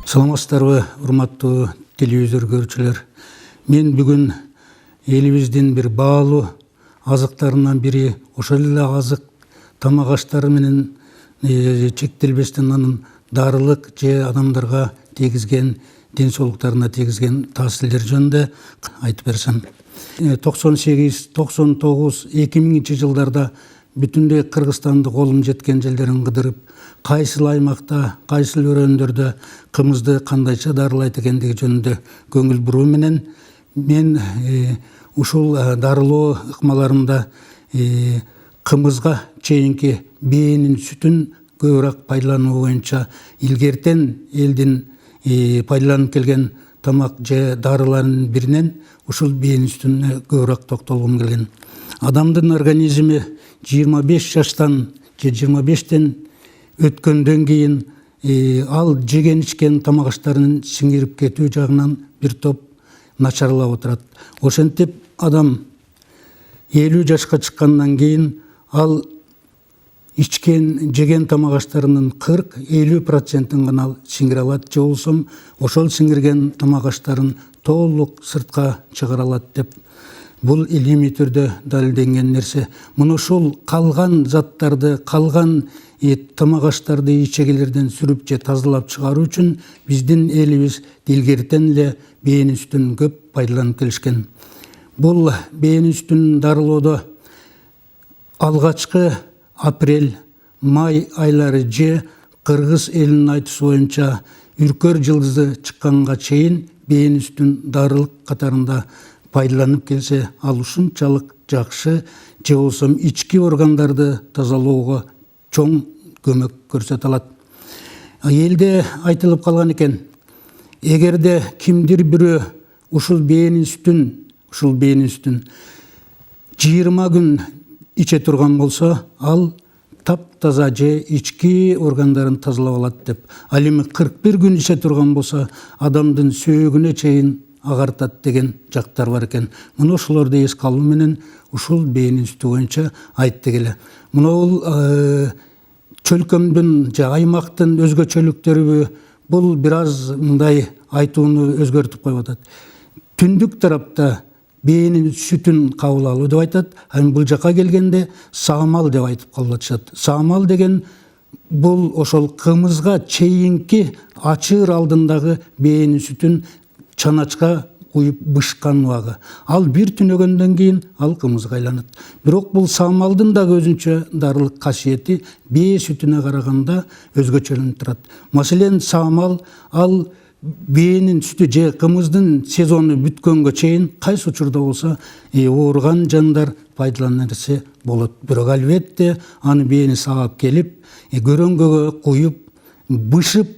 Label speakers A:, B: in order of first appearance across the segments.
A: Саламатсыздарбы, урматтуу телевизор көрүүчүлөр. Мен бүгүн элибиздин бир баалуу азыктарынан бири, ошол эле азык тамак аштары менен чектелбестен анын дарылык же адамдарга тийгизген, ден соолуктарына тийгизген таасирлери жөнүндө айтып берсем. 98, 99, 2000 жылдарда бүтүндөй Кыргызстанды колум жеткен жерлерин кыдырып, кайсыл аймакта, кайсыл өрөөндөрдө кымызды кандайча дарылайт экендиги жөнүндө көңүл буруу менен мен ушул дарылоо ыкмаларымда кымызга чейинки бээнин сүтүн көбүрөөк пайдалануу боюнча илгертен элдин пайдаланып келген тамак же дарыларынын биринен ушул бээнин сүтүнө көбүрөөк токтолгум келген. Адамдын организми 25 жаштан же 25тен өткөндөн кийин ал жеген ичкен тамак аштарынын сиңирип кетүү жагынан бир топ начарлап отурат. Ошентип адам 50 жашка чыккандан кийин ал ичкен, жеген тамак аштарынын 40-50% гана ал сиңире алат, же болбосо ошол сиңирген тамак аштарын толук сыртка чыгара алат деп бул илимий түрдө далилденген нерсе. Мына ушул калган заттарды, калган тамак аштарды ичегилерден сүрүп же тазалап чыгаруу үчүн биздин элибиз илгертен эле бээнин сүтүн көп пайдаланып келишкен. Бул бээнин сүтүн дарылоодо алгачкы апрель, май айлары же кыргыз элинин айтуусу боюнча үркөр жылдызы чыкканга чейин бээнин сүтүн дарылык катарында пайдаланып келсе, ал ушунчалык жакшы, же болбосо ички органдарды тазалоого чоң көмөк көрсөтө алат. Элде айтылып калган экен, эгерде кимдир бирөө ушул бээнин сүтүн 20 күн иче турган болсо, ал таптаза же ички органдарын тазалап алат деп. Ал эми 41 күн иче турган болсо, адамдын сөөгүнө чейин агартат деген жактар бар экен. Мына ошолорду эске алуу менен ушул бээнин сүтү боюнча айттык эле. Мына бул чөлкөмдүн же аймактын өзгөчөлүктөрү бул бир аз мындай айтууну өзгөртүп коюп атат. Түндүк тарапта бээнин сүтүн кабыл алуу деп айтат, анан бул жака келгенде саамал деп айтып калып атышат. Саамал деген бул ошол кымызга чейинки ачыр алдындагы бээнин сүтүн чаначка куюп бышкан убагы. Ал бир түнөгөндөн кийин ал кымызга айланат. Бирок бул саамалдын дагы өзүнчө дарылык касиети бээ сүтүнө караганда өзгөчөлөнүп турат. Маселен, саамал ал бээнин сүтү же кымыздын сезону бүткөнгө чейин кайсы учурда болсо ооруган жандар пайдаланырсы болот. Бирок албетте аны бээни саап келип, көрөңгөгө куюп, бышып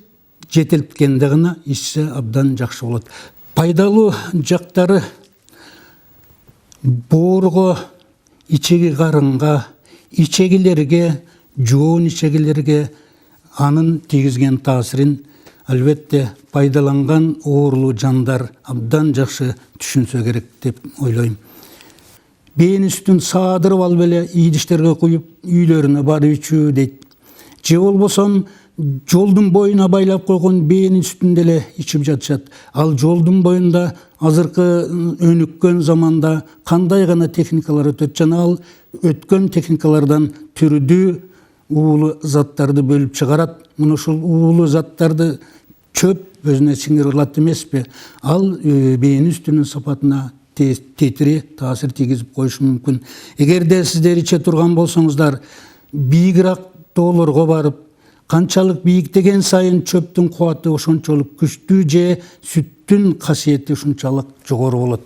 A: жетилткенде гана ичсе абдан жакшы болот. Пайдалуу жактары боорго, ичеги карынга, ичегилерге, жоон ичегилерге анын тийгизген таасирин албетте пайдаланган оорулуу жандар абдан жакшы түшүнсө керек деп ойлойм. Бээнин сүтүн саадырып алып эле идиштерге куюп үйлөрүнө барып ичүү дейт. Же болбосо жолдун боюна байлап койгон бээнин сүтүн деле ичип жатышат. Ал жолдун боюнда азыркы өнүккөн заманда кандай гана техникалар өтөт, жана ал өткөн техникалардан түрдүү уулуу заттарды бөлүп чыгарат. Мына ушул уулуу заттарды чөп өзүнө сиңирип алат эмеспи? Ал бээнин сүтүнүн сапатына тетири таасир тийгизип коюшу мүмкүн. Эгерде сиздер иче турган болсоңуздар, бийигирээк тоолорго барып, канчалык бийиктеген сайын чөптүн кубаты ошончолук күчтүү же сүттүн касиети ушунчалык жогору болот.